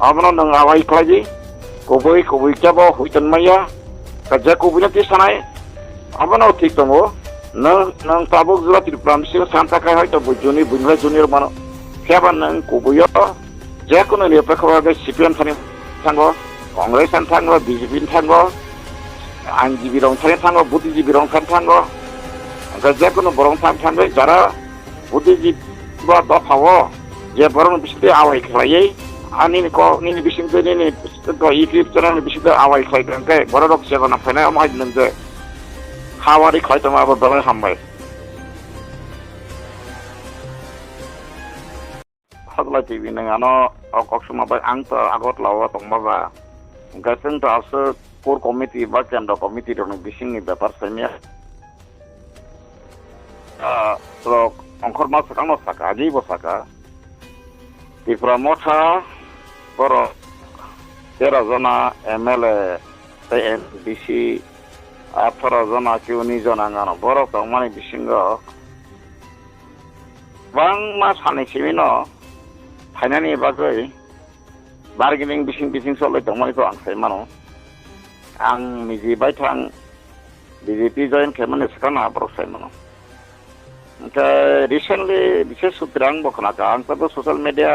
Abono nang awai klaji. Kubui jabo hujan maya. Kerja kubunya tisanai. Abono tik tongo. Nang tabuk zula tirpram sih santa kai hoito bujuni bunga junior mano. Siapa nang kubuyo? Jakono ni apa kau ada sipian tanggo. Kongresan tanggo, BJP tanggo. Anji birong tanggo, Buddhiji birong tanggo. Kerja kono borong tanggo jara Buddhiji buat dokawo. Je borong bisite awai klai. Ani ko ni bisinte ni ko YouTube channel bisite awai klai kan kai borok siapa na fena amai nende. Hawari klai tama abo dole hambai. Hadla TV nang ano kok suma ba ang ta agot lawa tong ba. Gaseng ta ase core committee ba kanda committee dong bising ni ব্যাপার semia. So ongkor mas sakang saka aji bo saka. Di Pramotha Boro 13 jona MLA TNBC 18 jona kiuni jona ngano Boro tongmani bisingo bang mas hani simino hainani bagai bargaining bising soloi tongmani to ang saimano ang miji baitang BJP join kemane sakana boro saimano recently বিশেষ সূত্রাং বখনাকা ang তো social media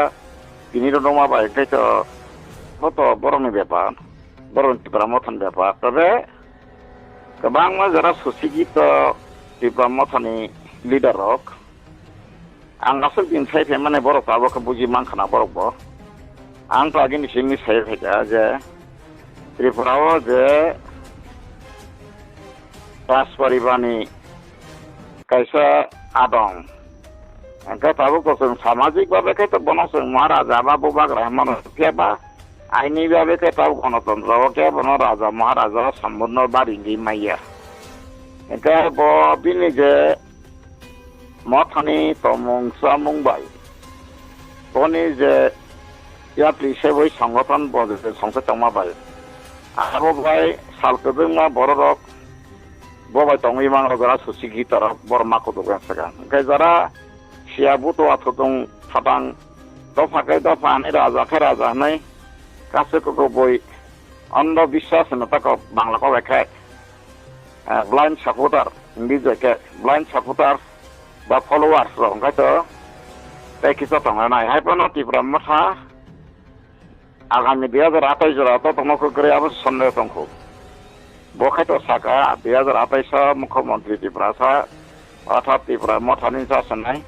তিনি রকম বা এটাই তো কত বড়নি ব্যাপার বড় ত্রিপুরামথান ব্যাপার তবে গোবাং যারা সুশিক্ষিত ত্রিপুরামথানি লিডার হক আং আসল দিন সাইফে মানে বড় তাবকে বুঝি মানখানা বড় আং তো আগে নিশ্চয়ই সাইফ হেকা যে ত্রিপুরাও যে রাজপরিবানি kaisa adong. Angka tahu kosong samajik babe kita bonosong maharaja babu bagra manusia ba. Aini babe kita tahu kono tondro oke bono raja maharaja sambunno baringi maya. Angka bo bini je mothani tomong samung bai. Boni je ya plise boi সংগঠন bode সংসদ tongma bai. Abo bai salkebeng ma borok Bobai tong imang rogara susigi tara borma ko dogan sagan. Kai zara siabu to atong fatang to pakai to pan ira raja kha raja nai kase ko boi ando বিশ্বাস na ta ko bangla ko wekai blind supporter English ke blind supporter ba followers ro ngai to tai kisa tong nai hai pano ti Pramotha agami 2028 jora to tong ko kare ab sonne tong ko বখাইতো সাকা 2028 মুখ্যমন্ত্রী ত্রিপুরা অর্থাৎ ত্রিপুরামথানি শাসনাই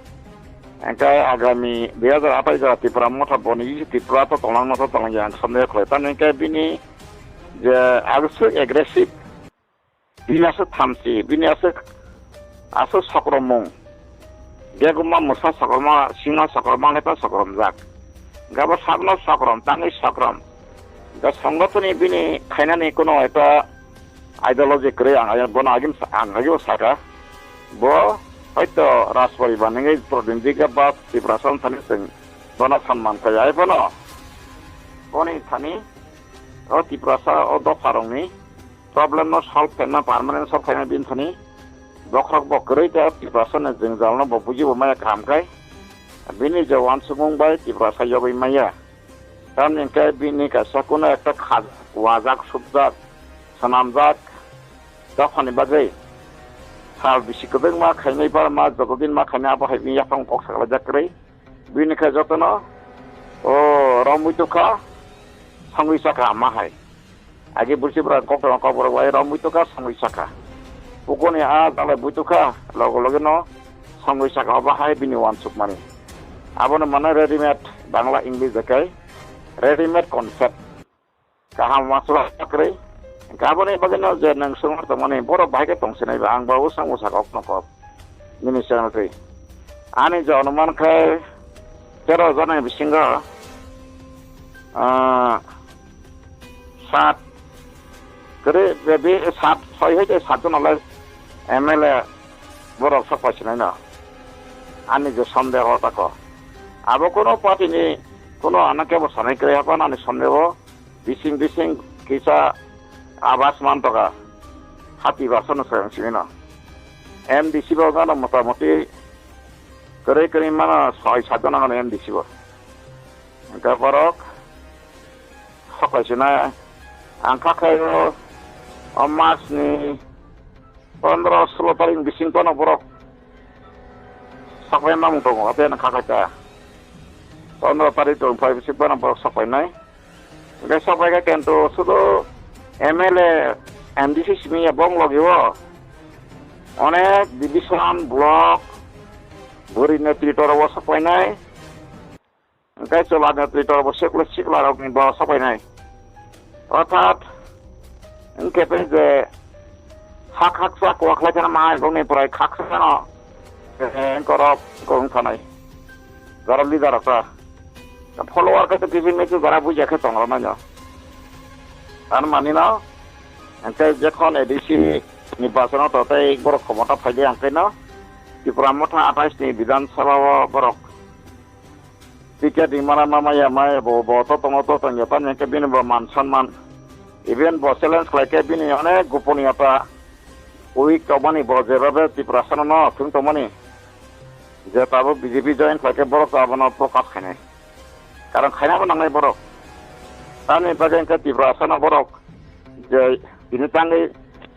এঙ্কাই আগামী 2028 ত্রিপুরামথা বনি ত্রিপুরা তো তলাং মতো তলাং যান সন্দেহ করে তান এঙ্কাই বিনি যে আগসু এগ্রেসিভ বিনাসে থামসি বিনাসে আসো সকরমং গেগুমা মুসা সকরমা সিংহ সকরমা নেতা সকরম যাক গাবো সাগনো সকরম তাঙ্গি সকরম গা সংগঠনি বিনি খাইনানি কোনো এটা ideology kre ang bona agim ang agyo saka bo hoito raspariban ngai prodinji ka ba tiprasan thani sing bona samman ka jai bono boni thani o tiprasa o do farongni problem no solve kana permanent solve kana bin thani bokrok bokre ta tiprasan na jingzal no bopuji bo maya kam kai bini je wan sumung bai tiprasa yobai maya tam ning kai bini ka sakuna ekta khaz wajak subjak sanamjak তখনই বাজে সাল বেশি কবেং মা খাইনাই পার মা যতদিন মা খাইনা আবহাই বিয়া ফাং কক সাকলা জাকরে বিনিখা যতন ও রমুইতকা সংগই সাকা মাহাই আগে বুঝিবরা কক কবর ওয়াই রমুইতকা সংগই সাকা পুকনি আ তালে বুইতকা লগে লগে ন সংগই সাকা বাহাই বিনি ওয়ান সুপ মানে আবনে মানে রেডিমেড বাংলা ইংলিশ দেখাই রেডিমেড কনসেপ্ট কাহাম মাসলা জাকরে Kabone bagano je nang sungar to mane boro bhaike tongsinai ba ang bawo sang usak ok nokop minister matri ani je অনুমান khai 13 jona bisinga 7 kare bebe 7 6 hoite 7 jon ala MLA boro sapasinai na ani je sondeho ta ko abo kono party ni kono anake bo sanai kare apa na ni sondeho bising kisa আবাস মান টকা 70% সরংসিনা MDC বাগান মোটামুটি করে মানে 6-7 জন MDC তারপর sakaisina angka kayo emas ni 15-16 taring bising to na borok sakai namung tongo ate na kakata 15 taring to pai bising to na borok sakai nai ngai sakai ka kento sudo MLA MDC simi ya bom logiwo অনেক division block বুড়ি নেতৃত্বর সাপাই নাই গাই চলা নেতৃত্বর সেগুলো শিখলার সাপাই নাই অর্থাৎ কেপে যে হাক হাকসা কোয়াখলাইছে না মা গংনিफ्राय খাকসানো করব গং থানাই যারা লিডার আছে ফলোয়ার কাছে বিভিন্ন কিছু যারা বুঝাকে তংরা না তার মানি না যখন এডিসি নির্বাচন তাতে বড় ক্ষমতা ফাইদে আঁকে না ত্রিপুরা মঠা 28 নি বিধানসভা বরক টিকেট ইমানা মামায়া মায় বত তমতো তঞ্জতান একে বিন মান সম্মান ইভেন চ্যালেঞ্জ খাইকে বিনি অনেক গোপনীয়তা উইক তমানি যেভাবে ত্রিপুরা সান থুং তমানি যে তাবো বিজেপি জয়েন খাইকে বরক আবন প্রকাশ খাইনাই কারণ খাইনাবো নাংনাই বরক তানি বাজেন ত্রিপুরা সান বরক যে বিনি তাঙ্গি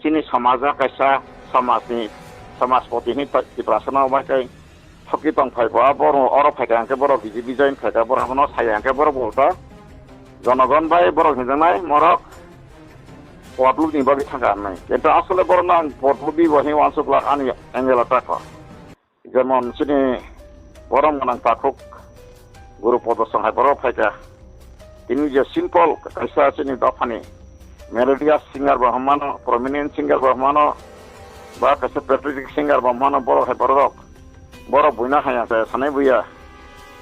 chini samaja kaisa samasni samaspotini tiprasana bakai thoki tong phai ba boro oro phaika angke boro bijepi join phaika boro hono sai angke boro bolta জনগণ ভাই বড় হিজানাই মরক পটলু নি বাকি থাকা নাই এটা আসলে বড় না পটলু বি বহি ওয়ানসুকলা আনি এঙ্গেলা টাকা যেমন চিনি বরং গনাং পাখুক গুরু পদসং হাই বড় ফাইকা তিনি যে সিম্পল কাইসা চিনি দফানি melodious singer bahmano prominent singer bahmano ba kaise patriotic singer bahmano boro hai boro buina haya sa sanai buya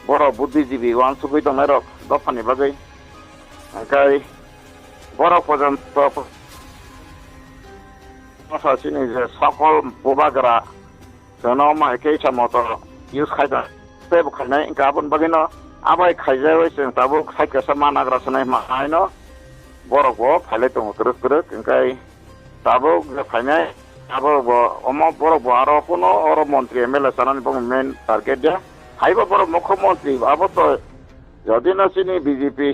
boro buddhijibi wan sugui to merok dofani bagai kai boro পর্যন্ত sini je সকল bobagra jonoma ekeisa moto use khaida teb khainai gabon bagino abai khaijai wesen tabu khaika samanagra sanai ma haino borok bo phale tong kruk engkai tabo phainai abo bo omo borok bo aro kono oro মন্ত্রী MLA sanani bong main target dia haiba borok মুখ্যমন্ত্রী abo to যদি না চিনি BJP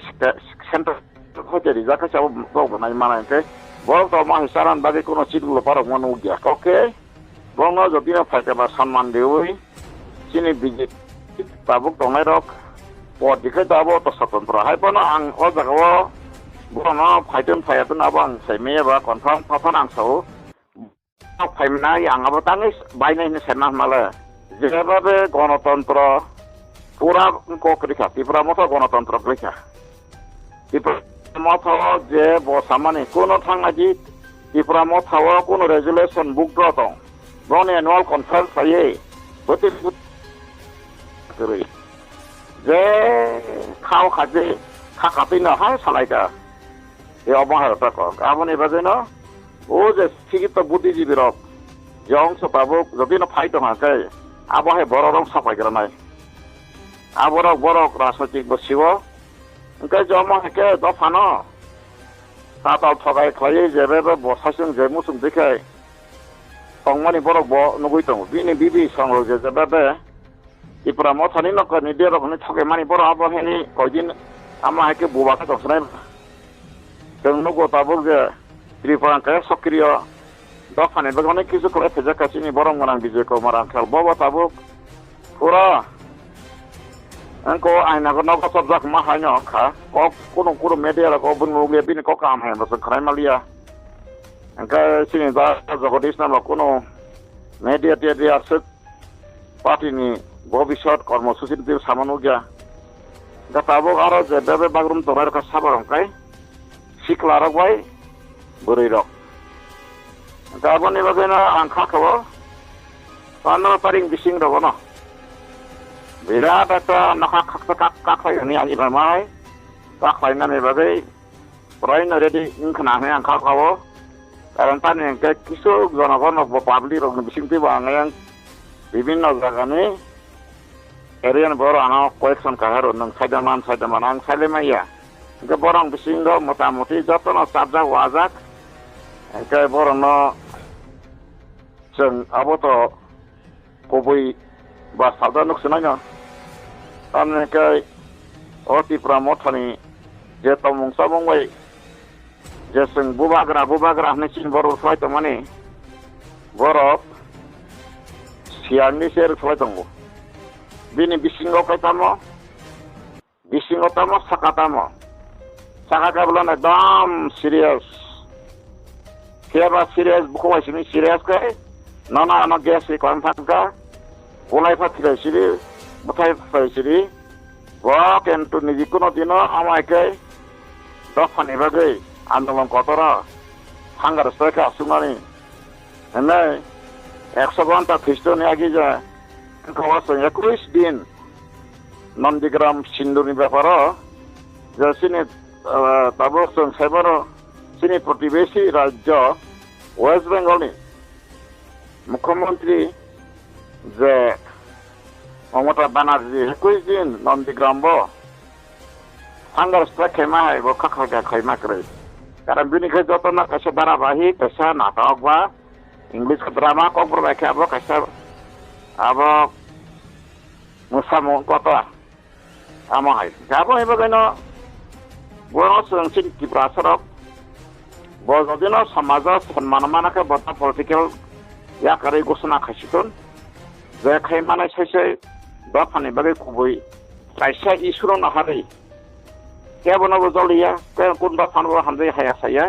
centre হতে রিজাকা চাও বগ নাই মানাইতে borok to ma hisaran bagi kono chitgulo parok manu gya oke bong যদি না ফাইতে বা সম্মান দেউই চিনি BJP tabuk tongai rok pod dikai tabo to স্বতন্ত্র haiba na ang o jagao বরং ফাইটেন ফাইয়াতন আবাং সাইমেয়া বা কনফার্ম ফাফান আংসো ফাইমনাই আঙাবো তাঙ্গি বাইনাইনি সেনা মালে যেভাবে গণতন্ত্র পুরা ককরিখা ত্রিপুরা মতো গণতন্ত্র করিখা ত্রিপুরা মতো যে বসামানি কোনো থাঙ্গাজি ত্রিপুরা মতো কোনো রেজুলেশন বুক দং বন এনুয়াল কনফারেন্স ফাইয়ে গতি যে খাও খাজে খাকাতি না হয় সালাইকা এই অবহারটা কক আপনি বাজেন ও যে শিক্ষিত বুদ্ধিজীবী রক যে অংশ পাবো যদি না ফাইট হাঁকে আবহাওয়া বড় রং সাফাইগ্রা নাই আবরক বরক রাজনৈতিক বসিব ওকে জমা হেঁকে দফানো তাতাল ঠগাই খাই যেভাবে বসাসুং যে মুসুং দেখে টংমানি বরক ব নগুই দङ বিনি বিবি সংগ্রহ যে যেভাবে ত্রিপুরা মথানি নকনি দেরকনি ঠগে মানি বড় আবহাওয়ানি কয়দিন আমা হেঁকে বুবাকে দংসনাই जों नुगो tabuk je Tripura kaya सक्रिय दफानि बगने किछु करे फेजा कासिनि बरं गनां बिजय कुमार आंखाल बबा tabuk पुरा angko aina ko nok sabjak ma haino kha ko kuno media la ko bunguge bin ko kam hai bas khrai malia angka sini da jagodish na kuno media dia asuk party ni bobishot কর্মসূচি দিয়ে সামানো গিয়া da tabuk aro je bebe bagrum torar ka sabarong kai siklarok bai burirok gabon ibagena angka khabo 15 taring bising robono বিরাট একটা নাকা কাকাই নি আজি ভামাই কাকাইনানি বাগৈ প্রায়ন ready ইনখানাহে আংখা খাবো কারণ তানি কিছু জনগণ পাবলিক রকম বিশিংতি বাঙাই বিভিন্ন জায়গানি এরিয়ান বড় আনা কয়েকজন কাহার নং সাইদামান আং সাইলেমাইয়া বরং বিশিং মোটামুটি যতন সাবজাক ওয়াজাক বরং जों आबोथ गुबै बा सावदा नुकसनाय तारमाने Tripura मथानि je tomung samung wai je sing bubagra hne sin boro swai to mani borok siangni ser swai tongo bini bisingo kaitamo sakatamo sakaka bulan ekdom serius kiaba serius buku wai sini serius kai nana anak gas di konfaka mulai fatira sini mutai sini wah kentu nijikuno dino amai kai dofan ibagai andalong kotora hanggar mereka sungani ini 100 ঘন্টা খ্রিস্টান আগে যা kawasan 21 din Nandigram Sinduni Bapara the sini tabok sebaro sini protibesi raja West Bengal ni Mukhyamantri je Mamata Banerjee 21 din Nandigram bo hanggar stra khema bo khakha khema kre karan bini khe jotona kaisa darabahi kaisa natok ba English drama ko berbagi abo kaisa abo musamu kota amahai jabo hebagano bono sengsin kiprasarok bojodino samaja সম্মানমানকে বটা political ইয়া করে ঘোষণা খাইছিতন যে খাইমানে সাইসে দফানি বাগে খুবই কাইসা ইসুর নাহারে কেবনবো জলিয়া কোন দফানবো হামজে হায়া সাইয়া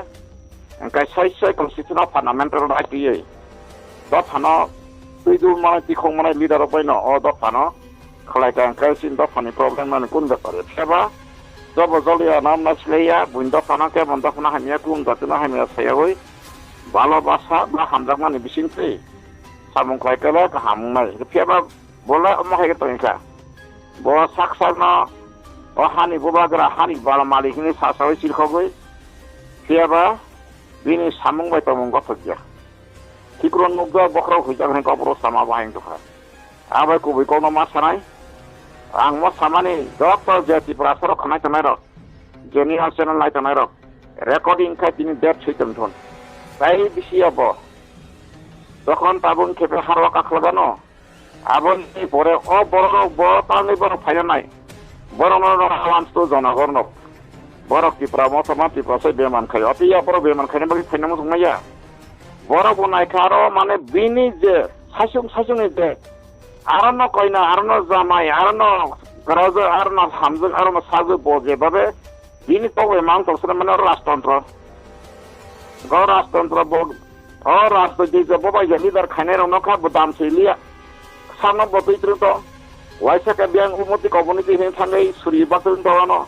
কাইসাইসে constitutional fundamental right দিয়ে দফানো তুইদুল মানে তিখং মানে লিডার পাইনো অ দফানো খালাইকাং কাইসিন দফানি প্রবলেম মানে কোন ব্যাপারে সেবা জব জলিয়া নাম নাছলেয়া বুইন দফানো কেবন দফানা হামিয়া কুম দতনা হামিয়া সাইয়াই ভালোবাসা বা হামজাক মানে বিসিনতে সামুং খাইকালা হামনাই সেবা বলা আমাকে তইকা ব সাকসানা ও হানি ববাগ্রা হানি বালা মালিকনি সাসাই সিলখগৈ সেবা bini samung bai tomong gotja tikron mugda bokro hujang hen kopro sama bahing to kha abai ko biko no masanai ang mo samani doctor jati prasaro khanai tanai jeni channel lai tanai recording kha tini det chitam thon tai bisi abo তখন তাবুন খেপে হারওয়া কাখ লাগানো আবন এই পরে ও বড় তানি বড় ফাইনা নাই বড় আওয়াজ তো জনগণ borok di pramoto mati prasai beman khai ati ya poro beman khai bagi phainamo thungmaya borok bonai kharo mane bini je sasung je arano koina arano jamai arano garaja arano hamjung arano sagu boje babe bini to emang to sene mane rashtantra go rashtantra bod o rashto je boba je leader khane ro kha budam selia samna botitru to waisa ka biang umoti community hin thangai suri batun to ano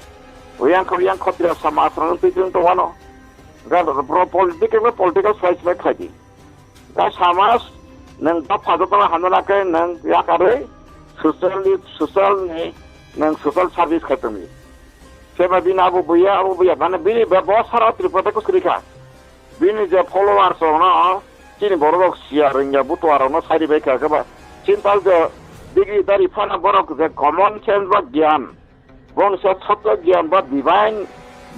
Uyang khotira samasran tijun to wano gado political size like khadi da samas nang da phado ta hanala ke nang ya kare social ni nang social service khatami seba bina abu buya mane bini bahut sara tripota ko skrika bini je followers ona chini borok share ringa butwara no sari be ka ba chintal je digi dari phana borok je common sense ba gyan bon sa thotta gyan ba divine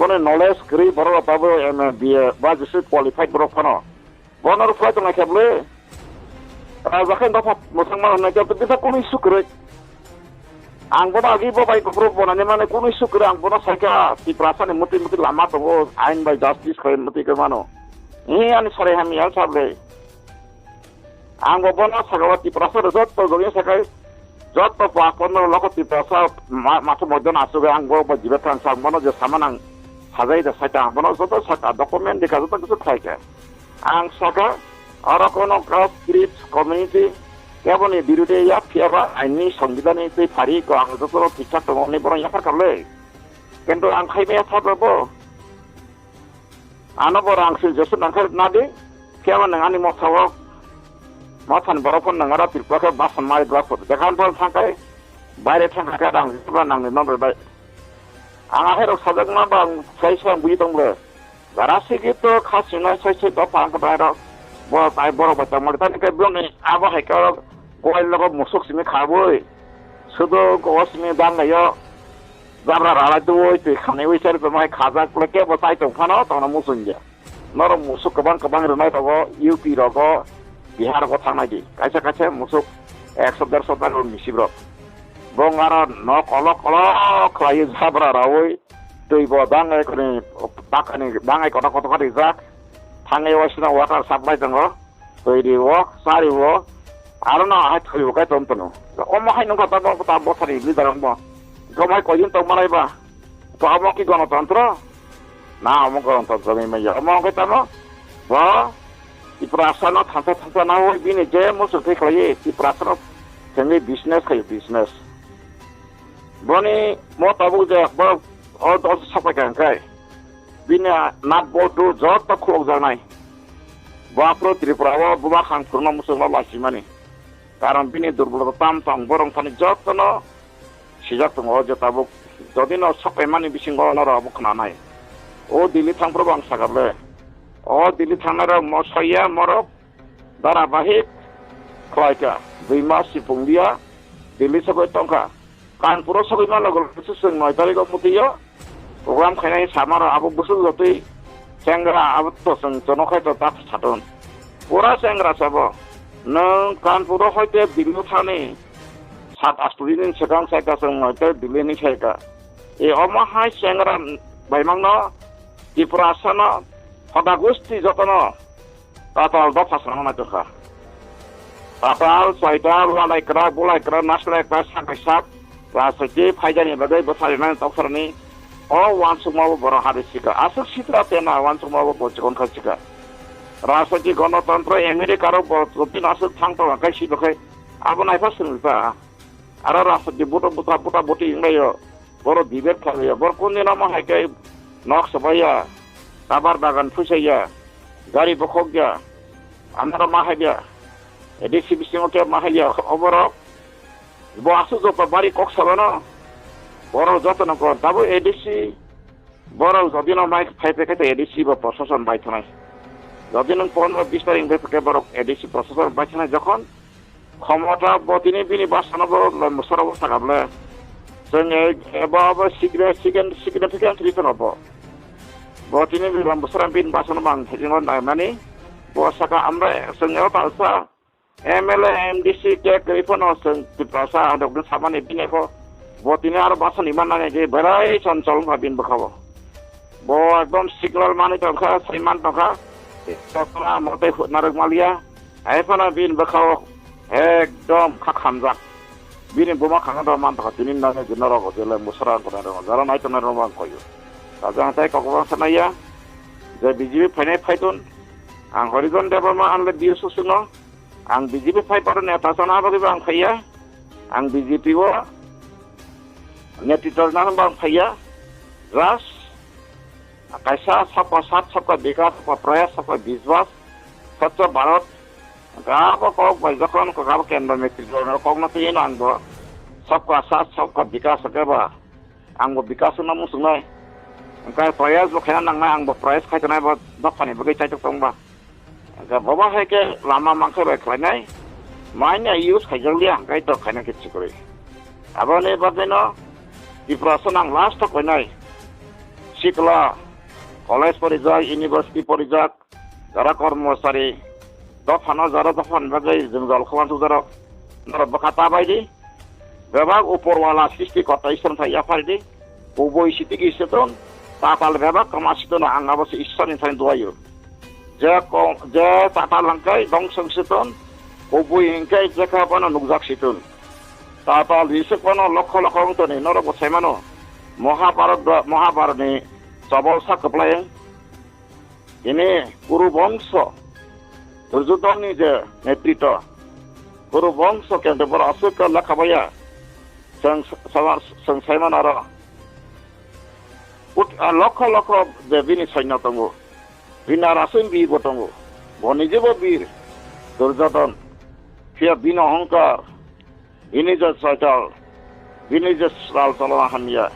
bone knowledge kri boro tabo MBA ba jisu qualified boro phano bonor flight na khable zakhen da mosang ma na ke bisa kono isu kre ang boda agi bo bai ko pro bona ne mane kono isu kre ang boda saka ti prasane muti lama to ain by justice khoy muti ke mano ani sare ham yal sable ang bona sagawati prasare jot to gogi sakai jot to pa kono lokoti prasa mato modon asuge ang bo jibetan sang mono je samanang hazai da sata mono joto saka document dikha joto kichu thaike ang saka aro kono cross group community keboni birude ya fiaba aini সংবিধানে te phari ko ang joto ঠিকঠাক to mone boro ya karle কিন্তু ang khaibe thabo ano boro ang sil jesu nang na de kebon nang ani mo thawo মাথান বরফন নাঙারা তিরপাকে বাসন মারি glass দেখান পর থাকায় বাইরে থাকা রাং জিবা নাংনি নম্বর বাই আঙা হেরক সাজাক না বা সাইসা বুই দংলে গারাসি গিতো খাসিনা সাইসে দফা আংকাইরা বড় তাই বড় বাচ্চা মারি তাকে বিয়নে আবা হাইকা গয় লগ মুসুক সিমি খাবই শুধু গসমি দাঙ্গায় জাবরা রালা দুই তুই খানে উইসার তোমায় খাজা কলকে বসাই তো ফানো তখন মুসুনজা নরম মুসুক কবাং রনাই তগো UP রগো Bihar ko thang nagi kaisa musuk 100-150 ron misibro bong ara no kolok khlai zabra rawoi दै bo dangai koni pakani dangai kota kota kota jak thangai wasina water supply dango दै di wo sari wo aro na hai thoi wo kai tom tono omo hai nong kata bo ta bo thari li darang bo gomai ko yun tong malai ba to amo ki gণতন্ত্র na omo gণতন্ত্র mi ya omo kai tamo bo di prasana thanta na ho bini je mo so te khlai di prasana sengi business kai business boni mo tabu je bo o do sapai kan kai bini nat bo do jot ta khok janai Bapro Tripura buba khang purna musulah lasimani. Karam bini durbul tam borong tani jotono sijak tong ojo tabuk jadi no sapai mani bisingo nara abuk nanai. O dili thang pro bang sagable. O dili thang nara mosaya morok dara bahik klaika bima sipungdia dili sabai tongka kan puro sabai malagol susung noi tari go mutiyo program khainai samara abuk busul jotoi Sengra abot to seng jono khai to tak saton pura sengra sabo nang kan puro hoite bilu thane 7-8 din sekang sai ka seng hoite dileni sai ka e oma hai sengra baimangno di prasana hoda gusti jotono tatal do phasana na joka tatal saita bulai kra nasle ka sak rasati phaijani badai bosari na tokharni Oh, wansuk mau borong hari sika. Asal sitra tena wansuk mau bocor kan sika. Rasa ji gণতন্ত্র Amerika ro bocor asal thang to kai si lokai. Abu nai pasun pa. Ara rasa ji buta buti ngai yo. Boro dibet khale yo. Bor kun dina ma hai kai nok sabaya. Sabar bagan fusaya. Gari bokhok ya. Amara ma hai ya. Edisi bising oke ma hai ya. Oboro. Bo asu jo pa bari kok sabana. Boro jotono ko tabu edisi boro jodino mai phaipe kete edisi ba প্রশাসন বাইথনাই jodino 15-20 tarik bepeke boro edisi প্রশাসন বাইথনাই যখন ক্ষমতা বতিনি বিনি বাসনা বoro মসরা অবস্থা গাবলে जोङो एबा significant reason obo botini bilang mosra bin basan bang thajingo naimani bosaka amra जोङो talsa MLA MDC ke kripono seng tipasa adok samane bineko Botini aro basan iman nane je berai chancol bhabin bakhawo. Bo ekdom signal mani tongkha saiman tongkha. Tokla mote narok malia. Aifana bin bakhawo ekdom khakhamjak. Bini boma khanga do man tokha tinin nane jinaro ko jele musra ko nare jara nai tonare ro man koyo. Kaja tai kokwa sanaya. Je BJP phane phaitun. Ang horizon development anle dio susuno. Ang BJP phai paron eta sana bagi bang khaya. Ang BJP wo नेतृत्व नाम बang phaya ras kaisa sabka sat sabka vikas sabka prayas sabka vishwas स्वच्छ भारत गाबो को बजखन को गाबो केन्द्र नेतृत्व न कोगन थिन आंगो सबका साथ सबका विकास केबा आंगो विकास न मुसुनाय अंका प्रयास बखाना नांगा आंगो प्रयास खायतनाय बा दफानि बगै चाइतक तंबा गा बबा हायके लामा मांखे बाय खायनाय माइने यूज खायजलिया गाय तो खायना किछि करै आबने बादेनो Diprasana ang last ko nay sikla college porijak university porijak jara kormosari dofano jara dofan bagai jenggal khwan sudara nara bakata baidi bebag uporwala sisti kota islam thaya fardi uboi sitiki seton tapal bebag kamasitona angabos islam thain duayo je tatal langkai dongsang seton uboi ingkai jeka bana nugjak siton Tapal risik kono lokho to ni noro bosai mano Mahabharat ni sabol sa keplay ini Kuru bangsa Duryodhan ni je netrito Kuru bangsa ke debar asuk ke lakabaya sang sai manara lokho je bini saina tongo bina rasun bi botongo boni je bo bir Duryodhan kia bina hankar Ini je sajal, ini je sal salahan ya.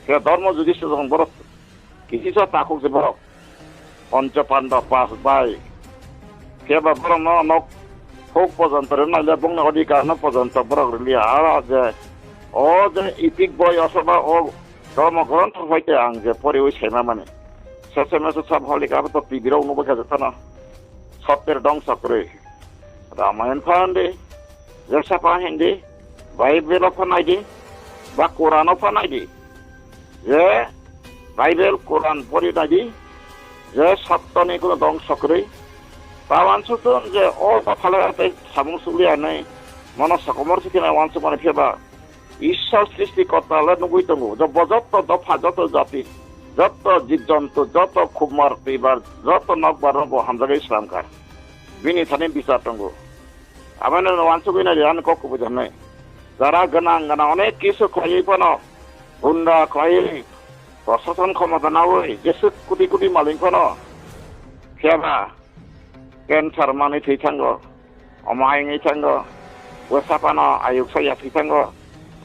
Ke dharma judisya jong borok, kisi sa takuk je borok. Panca panda pas bai. Ke ba borok no nok hok pojantor na lebong na odika na pojantor borok lia ara je. O je ipik boy asaba o dharma grant hoite ang je pori oi sema mane. Seseme so sab holika to pibiro no baka jatana. Sapter dong sakre. Ramayan phande Jasa hindi, Bible of an ID, Bakuran of an ID. Bible Quran পড়ি নাকি যে সত্যনি কোনো ধ্বংস করে তা ওয়ানসুতন যে ও কথালে সামুং সুলিয়াनै মনসকমর থেকে ওয়ানসু মানে ফেবা ঈশ্বর সৃষ্টিকর্তালে নুগুই দङ যত দফা যত জাতি যত জীবজন্তু যত খুবমার এবার যত নকবার হামজাগা ইসলামকার বিনি থানে বিচার দङ আমার ওয়ানসু গই নাকি আমি কক্ষ বুঝাম যারা গোনাं গোনাं অনেক কিছু খয়ই পানো গুন্ডা খয়ই প্রশাসন ক্ষমতা না ওই যেসে কোটি কোটি মালিক পানো ফেবা কেন্সার মানে থैथांगो अमायङै थांगो वसापानो आयुक साया थैथांगो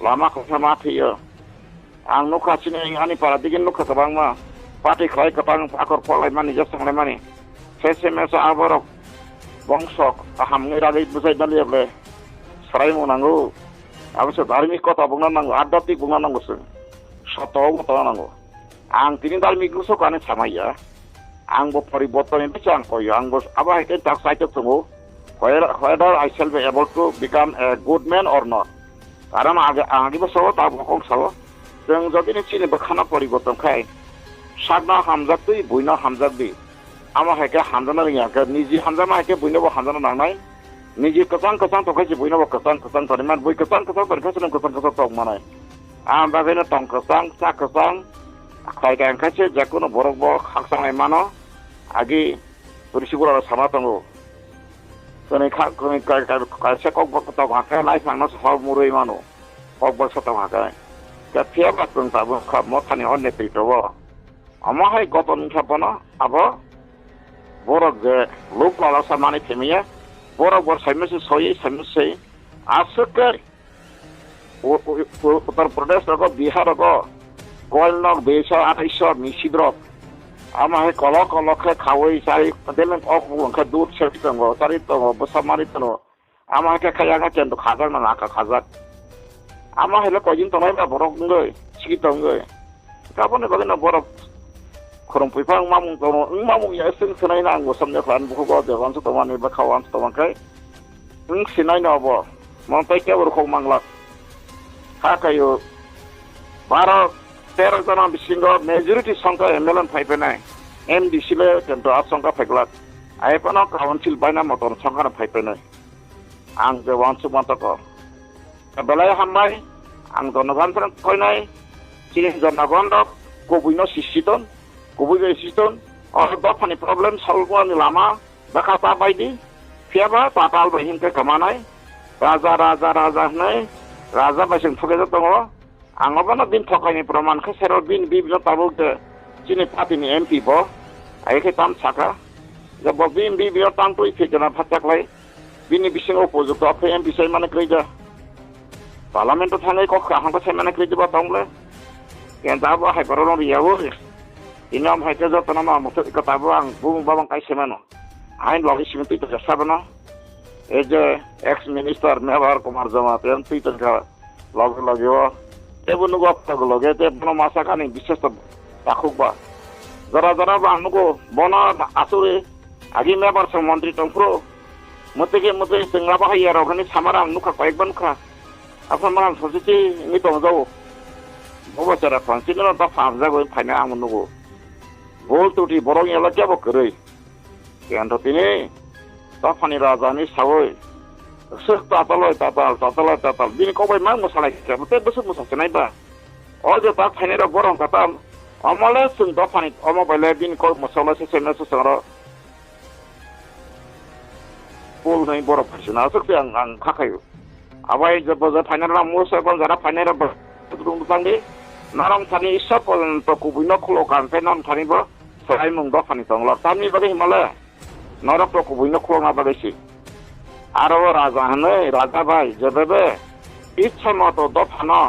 लामा खोमा थैयो आं नुखासिनो आंनि पारा दिगिन नुखा गोबां मा पार्टी खाय गोबां आखर फलाय मानि जसंलाय मानि सेसेमेस आबरक बंशक हामङै रागै बुजायनालियाब्ले सराय मावनांगौ आबसो धार्मिक कथा बुंनो नांगौ आध्यात्मिक बुंनो नांगौसो सतआव गथ'नो नांगौ आं दिनै धार्मिक गोसोखानो सामाया आंबो परिवर्तन बेसे आं कयो आंबो अब हाइटे टाक साइट दङ whether I shall be able to become a good man or not कारण आगे बसो ता बखं साव जों जदिनो चिनि बखाना परिवर्तन खाय सागना हामजाक्तै बुइना हामजाक्तै आमा हाइके हामजाना रियाके निजि हामजाना हाइके बुइनोबो हामजाना नांनाय निजि कसां कसां तखायसि बुइनोबो कसां कसां तरिमान बुइ कसां कसां तरिखासि कसां कसां तक मानाय आं बागैनो टं कसां सा कसां खाय गांखासे जाकुनो बरक बो खाकसांनाय मानो आगे पुलिसफोरा सामा दङ कनै कायसे ककबक तक हाखाय नायफांनो सब मुरै मानो ककबक सतक हाखाय दा फियाबा जों दाबो मथानि अन्य फैथ'बो अमाहाय गतन खापनो आबो बरक जे लोक लाला सामानि फेमिया बरक बर साइमसे सयै साइमसे आसके उत्तर प्रदेश रको बिहार रको गोलनक बेसा 2800 मिसिद्रक आमाहाय कल कलखे खावै सारि देलें अखुंखा दूध सेट दङ सारि दङ बसामारि दङ आमाहाय खायागा केन्द खाजाक ना नाका खाजाक आमाहायले कयदिन तनायबा बरक गय सिगि दङ गाबोनो बगैना बरक खरम फैफां मामुं दङ मामुं या सिं सनाय नांगौ समने खान बुखौ देवान तमानि बा खावान तमाखै सिनाय नबो मनताय केबर खौ मांला खाकायो 12-13 जना बिसिंग मेजॉरिटी संख्या एमएलएन फाइपेनाय एमडीसी ले केन्ट आसंख्या फाइगलात आइपना काउन्सिल बायना मटर संख्या फाइपेनाय आं जे वानसु मातक बेलाय हामबाय आं जनगण कयनाय चिन जनगण कबुइनो सिस्टन कबुइनो सिस्टन और दफानि प्रॉब्लम सॉल्व खालामनो लामा बाखाता बायदि फियाबा पाताल बहिनके कमानाय राजा राजा राजा होननाय राजा बायजों थुगेजा दङ आंगबना दिन थकायनि प्रमाणखौ सेराव बिन बिबिनो ताबुके चिनि पार्टीनि एमपि बो आइखे ताम साका जब बिन बिबिनो तांतुइ फेजना फाताकलाय बिनि बिसिं उपयुक्त अफे एमपि साइ माने क्रेजा पार्लियामेन्ट थाङै कखा हांबा साइ माने क्रेजा दंले केन्दाबो हाइपारनो बियावो इनाम हाइके जतना मा मथे कताबो आं बुं बाबां काइसेमानो आइन लगि सिमति त जसाबनो as ex minister Mewar Kumar जमा तेन पितनका लग लग्यो तेबो नुगो अपतागो लगे ते बनो मासाकानि विशेष ताखुबा जरा जरा बा नुगो बना आसुरे आगि मेवार सं मन्त्री तंफ्रो मते सिंगा बाहाय रगनि सामारा नुखा कयबन खा अपन मान सजिति नि तंजाव बबचरा फांसिनो ता फामजागो फाइना आं नुगो बोल टुटी बरं एला केबो करै केन्थ तिनि ताफानि राजानि सावै सोख ताताल बिनि कबाय मा मोसालाय केबते बसु मोसासनायबा अजे ता फाइना र बरं कता अमले सुं ताफानि अमबायले बिनि क मोसाला सेसेना ससर बोल नै बर फासिना सोख आं खाखायो आबाय जब फाइना रा मोसा गन जरा फाइना र दुं तांदि नाराम थानि सब पर्यन्त कुबुइनो खलो कानफे नाम थानिबो सराय मुं दफानि दंला तामनि बागै हिमालय नरक कुबुइनो खलो ना बागैसि आरो राजा हनै राजा भाई जबेबे इच्छा मतो दफानो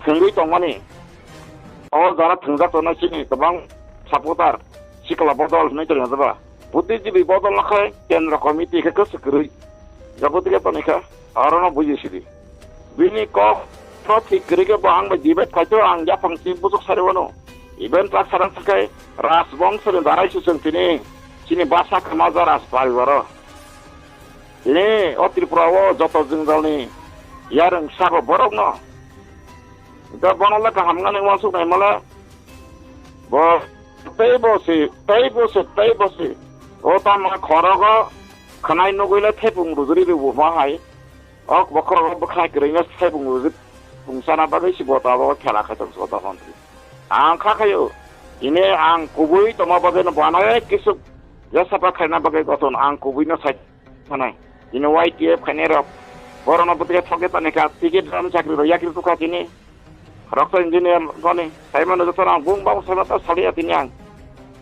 थंगै दंमानि अ जरा थंजा तनसिनि गोबां सापर्टार सिकला बदल नै दङ जबा बुद्धिजीवी बदल लखाय केन्द्र कमिटि के गोसोकरै जगतिके तनिखा आरोनो बुजिसिदि बिनि क ठीक करेगा बांग में डिबेट खाइतो आं या फंक्ति बुजुक सारेवनो इवेंट ला सारां थाखाय राजबंश रे दाराय सुसंतिनि चिनि भाषा खमाजा राज पारिवार इने अत्रिपुराव जत जोंजालनि यारं साखो बरक न दा बनला का हामगाने वासु नाय मला bo tei bosi o ta ma khorogo khanai nugile thepung rujuri bu ma hai ok bokhoro bokhai krina thepung rujuri pungsana bagai si bota bo khela khatam sota mantri ang khakhayo ine ang kubui toma bagai no banai kisu jasa pa khaina bagai goton ang kubui no sai thanai ine YTF khainero borona butige thoge tane ka ticket ram chakri ro yakri tu khatini rakta engineer gone saimano jotona bung bang samata salia tinyang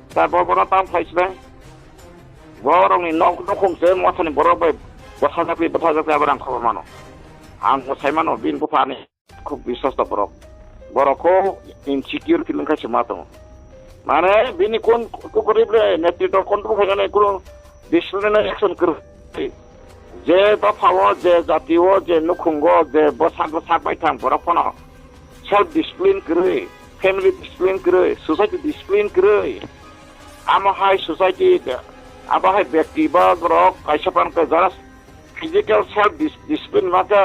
ta borona tam khaisle borong ni nok nokhong se mothani borobai bathajapri abarang khobor mano ang saimano bin bufani খুব বিশ্বাস borok boroko insecure feeling khaise mato মানে bini kon ko korible netito control hagane kono disciplinary action kor je bafawo je jatiyo je nukhungo je bosak bai thang borok kono self discipline kre family discipline kre society discipline kre ama high society aba hai ব্যক্তি বা borok kaisa pan ke jara physical self discipline mate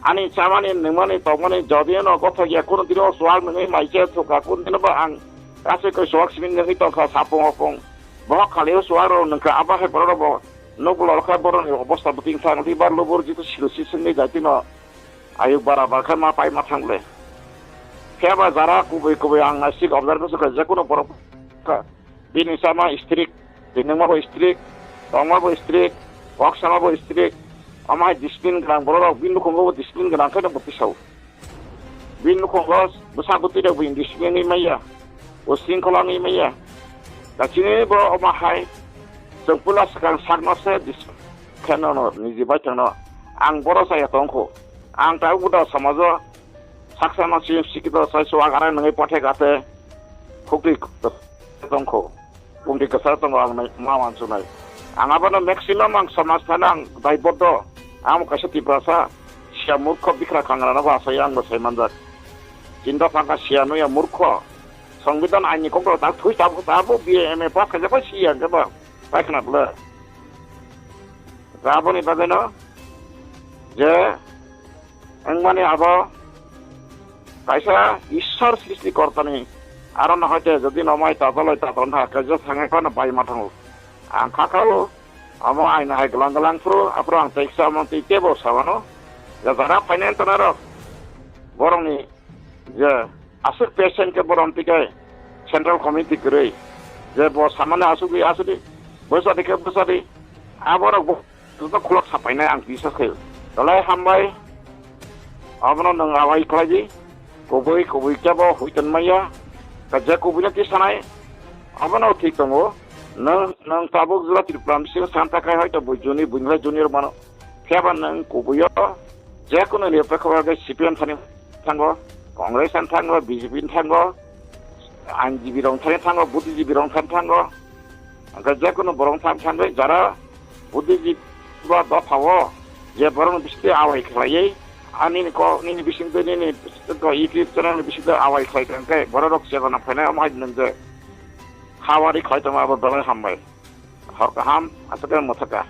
ani chamani nimani tomani jodieno kotha gya kono dino swag ngai maise thoka kon dino ba ang ase ko swag simin ngai to kha sapong opong bo khaleo swag ro nka aba he boro bo no bolo kha boro ni obostha buting thang ti bar lobor jitu silosi sinni jatino ayu bara ba kha ma pai ma thangle kheba jara kubai ang asik observation ka jakono boro ka bini sama strict dinama bo strict toma bo strict waksama bo strict amai discipline grang borok bindu khongo discipline grang kada botisau bindu khongo busa butira bin discipline ni maya o singkola ni maya dachine bo amahai sempula sakang sarmase discipline no niji baitano ang boro saya tongko ang ta uda samajo saksama sikito sai swagara ngai pathe gate khukri tongko umdi kasar tongko ang mawan sunai ang abana maximum ang samas thanang daibodo am kasati prasa sia murkho bikra kangrana basa yang bosai mandat jinda pangka sia no ya murkho সংবিধান আইনি কংগ্র তা থুই তাবো BMA pass কাজে পাই সিয়া গবা পাইখানা বলে রাবনি বাগেন যে মানে আবা কাইসা ঈশ্বর সৃষ্টিকর্তানি আর না হয়তো যদি নমাই তাতলয় তাতন থাকে যে থাঙে কোন পাই মাথাও আং খাখাও amo aina hai gelang pro apro ang teksa monti tebo sawano ya zara financial borong ni je asuk patient ke borong tikai central committee kre je bo samane asudi bosadi aboro to khulok sapaina ang bisa khel dalai hambai abono nang awai klaji koboi kebo huitan maya kaja kobina ki sanai abono thik tongo nang tabuk zula tirpram sing santa kai hoyto bujuni bunla junior mano kheba nang kubuyo je kono le pakwa ga CPM thango congress thango BJP thango anjibi rong thango buddhijibi rong thango aga je kono borong thango jara buddhiji ba ba phawo je borong biste awai khlai ani ko ni bising de ni ko YouTube channel bising awai khlai kan kai borok segona phane amai nang hawari khaitama abo dalai hambai hakam asaka mothaka